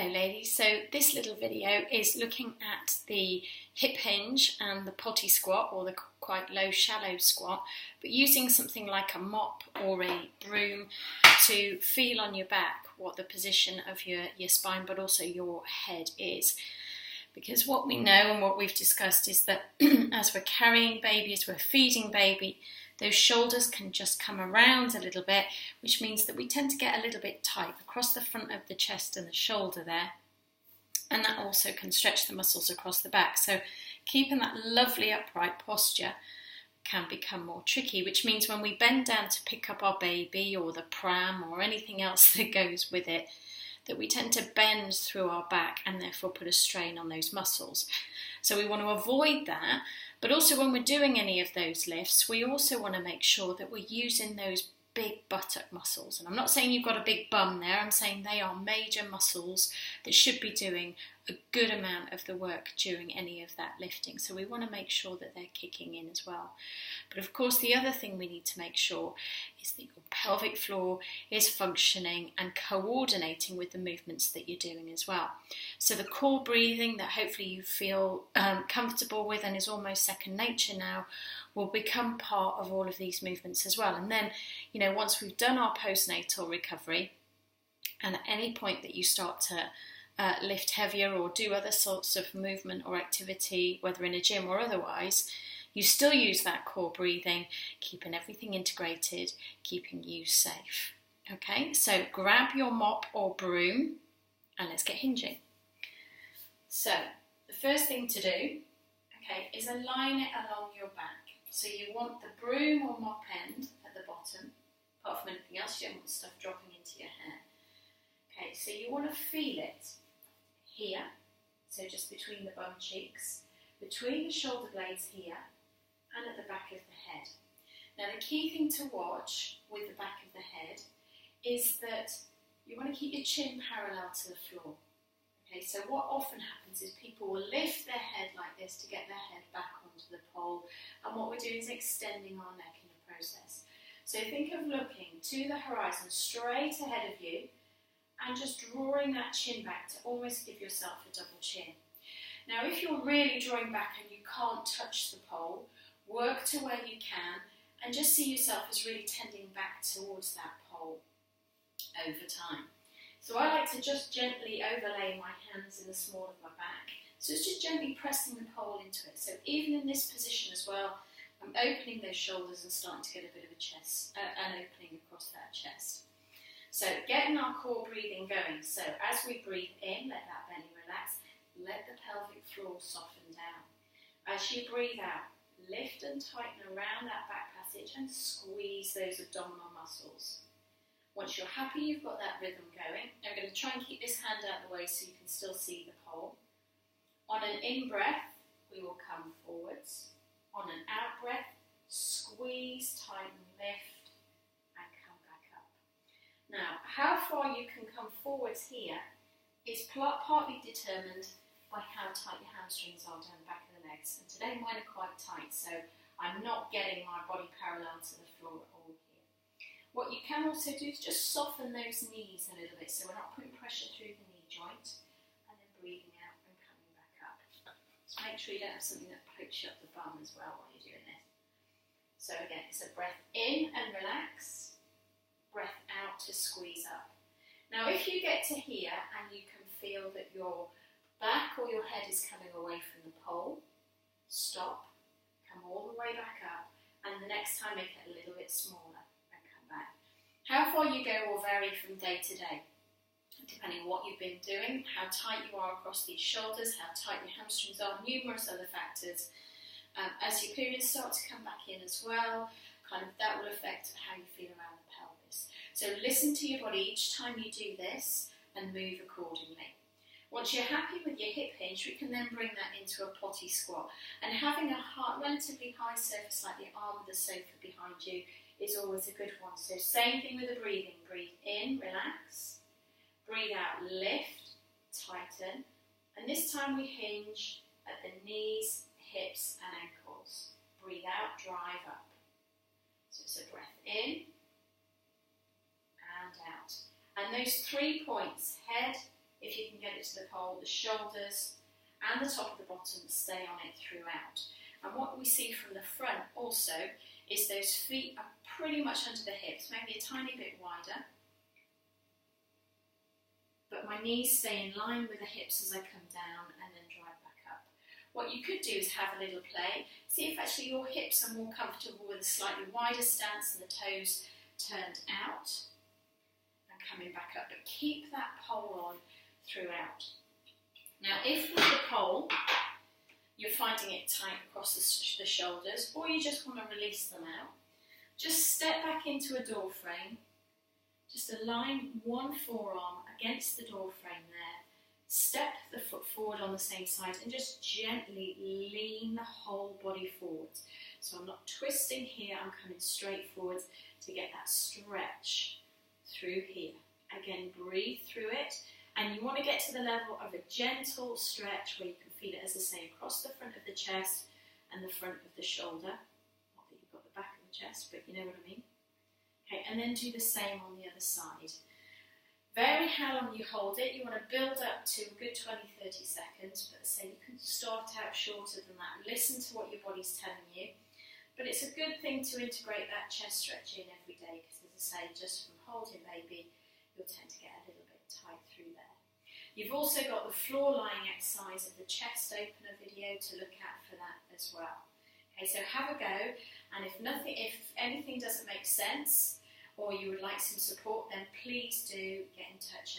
Hello ladies, so this little video is looking at the hip hinge and the potty squat, or the quite low shallow squat, but using something like a mop or a broom to feel on your back what the position of your spine but also your head is. Because what we know and what we've discussed is that as we're carrying baby, as we're feeding baby, those shoulders can just come around a little bit, which means that we tend to get a little bit tight across the front of the chest and the shoulder there. And that also can stretch the muscles across the back. So keeping that lovely upright posture can become more tricky, which means when we bend down to pick up our baby or the pram or anything else that goes with it, that we tend to bend through our back and therefore put a strain on those muscles. So we want to avoid that, but also when we're doing any of those lifts, we also want to make sure that we're using those big buttock muscles. And I'm not saying you've got a big bum there, I'm saying they are major muscles that should be doing a good amount of the work during any of that lifting. So we want to make sure that they're kicking in as well. But of course the other thing we need to make sure is that your pelvic floor is functioning and coordinating with the movements that you're doing as well. So the core breathing that hopefully you feel comfortable with and is almost second nature now will become part of all of these movements as well. And then, you know, once we've done our postnatal recovery, and at any point that you start to lift heavier or do other sorts of movement or activity, whether in a gym or otherwise, you still use that core breathing, keeping everything integrated, keeping you safe. Okay, so grab your mop or broom and let's get hinging. So the first thing to do, okay, is align it along your back. So you want the broom or mop end at the bottom. Apart from anything else, you don't want stuff dropping into your hair. Okay, so you want to feel it here, so just between the bum cheeks, between the shoulder blades here, and at the back of the head. Now the key thing to watch with the back of the head is that you want to keep your chin parallel to the floor. Okay, so what often happens is people will lift their head like this to get their head back onto the pole, and what we're doing is extending our neck in the process. So think of looking to the horizon straight ahead of you and just drawing that chin back to almost give yourself a double chin. Now if you're really drawing back and you can't touch the pole, work to where you can and just see yourself as really tending back towards that pole over time. So I like to just gently overlay my hands in the small of my back. So it's just gently pressing the pole into it. So even in this position as well, I'm opening those shoulders and starting to get a bit of a chest, an opening across that chest. So getting our core breathing going. So as we breathe in, let that belly relax. Let the pelvic floor soften down. As you breathe out, lift and tighten around that back passage and squeeze those abdominal muscles. Once you're happy you've got that rhythm going, I'm going to try and keep this hand out of the way so you can still see the pole. On an in-breath, we will come forwards. On an out-breath, squeeze, tighten, lift, and come back up. Now, how far you can come forwards here is partly determined by how tight your hamstrings are down the back of the legs. And today mine are quite tight, so I'm not getting my body parallel to the floor at all here. What you can also do is just soften those knees a little bit, so we're not putting pressure through the knee joint, and then breathing out and coming back up. So make sure you don't have something that pokes you up the bum as well while you're doing this. So again, it's a breath in and relax, breath out to squeeze up. Now if you get to here and you can feel that your back or your head is coming away from the pole, stop, come all the way back up, and the next time make it a little bit smaller and come back. How far you go will vary from day to day, depending on what you've been doing, how tight you are across these shoulders, how tight your hamstrings are, numerous other factors. As your periods start to come back in as well, that will affect how you feel around the pelvis. So listen to your body each time you do this and move accordingly. Once you're happy with your hip hinge, we can then bring that into a potty squat. And having a relatively high surface like the arm of the sofa behind you is always a good one. So same thing with the breathing. Breathe in, relax. Breathe out, lift, tighten. And this time we hinge at the knees, hips and ankles. Breathe out, drive up. So it's a breath in and out. And those 3 points, head, if you can get it to the pole, the shoulders and the top of the bottom stay on it throughout. And what we see from the front also is those feet are pretty much under the hips, maybe a tiny bit wider, but my knees stay in line with the hips as I come down and then drive back up. What you could do is have a little play, see if actually your hips are more comfortable with a slightly wider stance and the toes turned out and coming back up, but keep that pole on throughout. Now if with the pole you're finding it tight across the shoulders, or you just want to release them out, just step back into a door frame, just align one forearm against the door frame there, step the foot forward on the same side and just gently lean the whole body forward. So I'm not twisting here, I'm coming straight forward to get that stretch through here. Again, breathe through it, and you want to get to the level of a gentle stretch where you can feel it, as I say, across the front of the chest and the front of the shoulder. Not that you've got the back of the chest, but you know what I mean. Okay, and then do the same on the other side. Vary how long you hold it. You want to build up to a good 20-30 seconds, but say you can start out shorter than that. Listen to what your body's telling you. But it's a good thing to integrate that chest stretch in every day, because as I say, just from holding baby, you'll tend to get a little bit tight through there. You've also got the floor lying exercise of the chest opener video to look at for that as well. Okay, so have a go, and if anything doesn't make sense, or you would like some support, then please do get in touch.